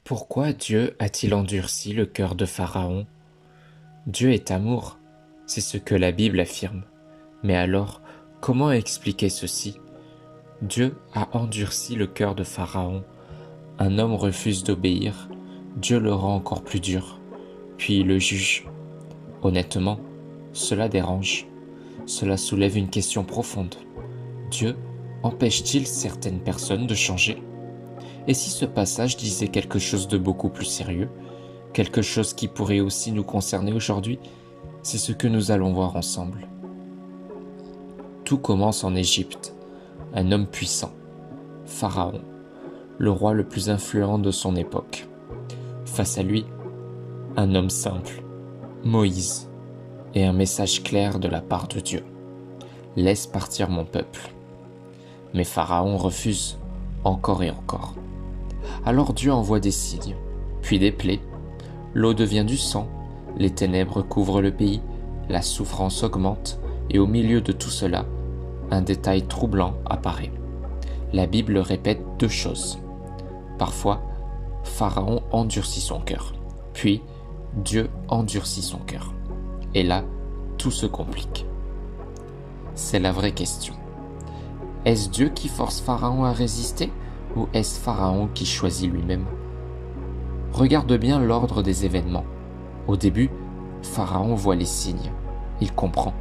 Pourquoi Dieu a-t-il endurci le cœur de Pharaon? Dieu est amour, c'est ce que la Bible affirme. Mais alors, comment expliquer ceci? Dieu a endurci le cœur de Pharaon. Un homme refuse d'obéir, Dieu le rend encore plus dur, puis il le juge. Honnêtement, cela dérange. Cela soulève une question profonde. Dieu empêche-t-il certaines personnes de changer? Et si ce passage disait quelque chose de beaucoup plus sérieux, quelque chose qui pourrait aussi nous concerner aujourd'hui? C'est ce que nous allons voir ensemble. Tout commence en Égypte. Un homme puissant, Pharaon, le roi le plus influent de son époque. Face à lui, un homme simple, Moïse, et un message clair de la part de Dieu. Laisse partir mon peuple. Mais Pharaon refuse, encore et encore. Alors Dieu envoie des signes, puis des plaies. L'eau devient du sang, les ténèbres couvrent le pays, la souffrance augmente, et au milieu de tout cela, un détail troublant apparaît. La Bible répète deux choses. Parfois, Pharaon endurcit son cœur, puis Dieu endurcit son cœur. Et là, tout se complique. C'est la vraie question. Est-ce Dieu qui force Pharaon à résister ou est-ce Pharaon qui choisit lui-même? Regarde bien l'ordre des événements. Au début, Pharaon voit les signes. Il comprend.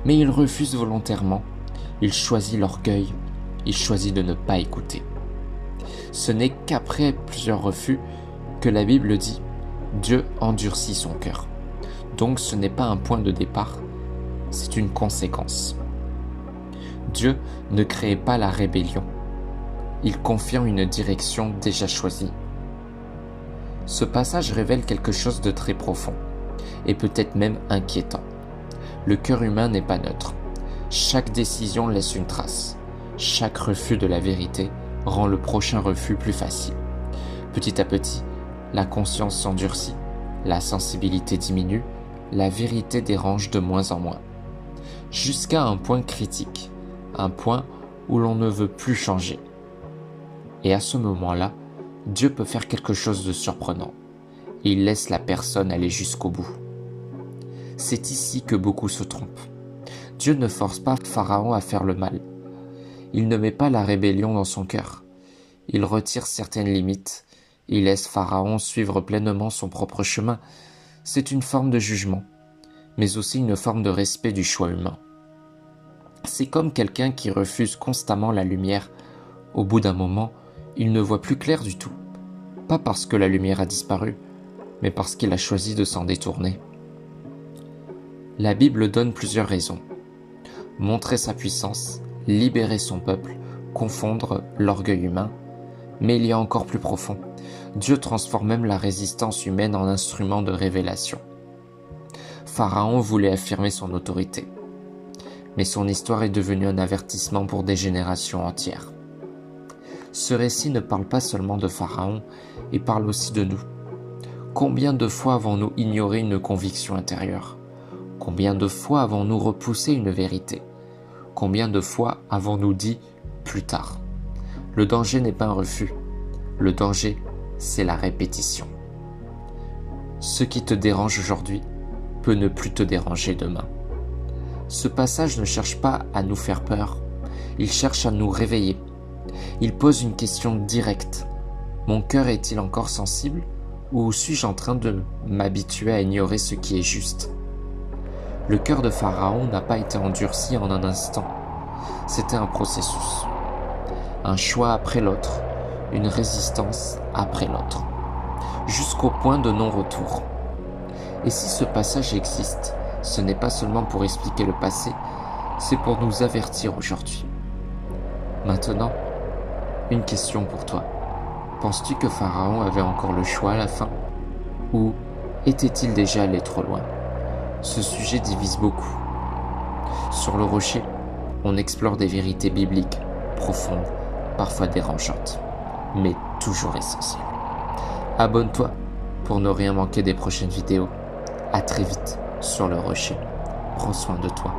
Mais il refuse volontairement. Il choisit l'orgueil. Il choisit de ne pas écouter. Ce n'est qu'après plusieurs refus que la Bible dit « Dieu endurcit son cœur ». Donc ce n'est pas un point de départ, c'est une conséquence. Dieu ne crée pas la rébellion. Il confirme une direction déjà choisie. Ce passage révèle quelque chose de très profond, et peut-être même inquiétant. Le cœur humain n'est pas neutre. Chaque décision laisse une trace. Chaque refus de la vérité rend le prochain refus plus facile. Petit à petit, la conscience s'endurcit, la sensibilité diminue, la vérité dérange de moins en moins. Jusqu'à un point critique, un point où l'on ne veut plus changer. Et à ce moment-là, Dieu peut faire quelque chose de surprenant. Il laisse la personne aller jusqu'au bout. C'est ici que beaucoup se trompent. Dieu ne force pas Pharaon à faire le mal. Il ne met pas la rébellion dans son cœur. Il retire certaines limites. Il laisse Pharaon suivre pleinement son propre chemin. C'est une forme de jugement, mais aussi une forme de respect du choix humain. C'est comme quelqu'un qui refuse constamment la lumière. Au bout d'un moment, il ne voit plus clair du tout. Pas parce que la lumière a disparu, mais parce qu'il a choisi de s'en détourner. La Bible donne plusieurs raisons. Montrer sa puissance, libérer son peuple, confondre l'orgueil humain. Mais il y a encore plus profond. Dieu transforme même la résistance humaine en instrument de révélation. Pharaon voulait affirmer son autorité. Mais son histoire est devenue un avertissement pour des générations entières. Ce récit ne parle pas seulement de Pharaon, il parle aussi de nous. Combien de fois avons-nous ignoré une conviction intérieure? Combien de fois avons-nous repoussé une vérité? Combien de fois avons-nous dit « plus tard ». Le danger n'est pas un refus. Le danger, c'est la répétition. Ce qui te dérange aujourd'hui peut ne plus te déranger demain. Ce passage ne cherche pas à nous faire peur. Il cherche à nous réveiller. Il pose une question directe. Mon cœur est-il encore sensible ou suis-je en train de m'habituer à ignorer ce qui est juste? Le cœur de Pharaon n'a pas été endurci en un instant. C'était un processus. Un choix après l'autre, une résistance après l'autre, jusqu'au point de non-retour. Et si ce passage existe, ce n'est pas seulement pour expliquer le passé, c'est pour nous avertir aujourd'hui. Maintenant, une question pour toi. Penses-tu que Pharaon avait encore le choix à la fin? Ou était-il déjà allé trop loin? Ce sujet divise beaucoup. Sur le rocher, on explore des vérités bibliques, profondes, parfois dérangeantes, mais toujours essentielles. Abonne-toi pour ne rien manquer des prochaines vidéos. À très vite sur le rocher. Prends soin de toi.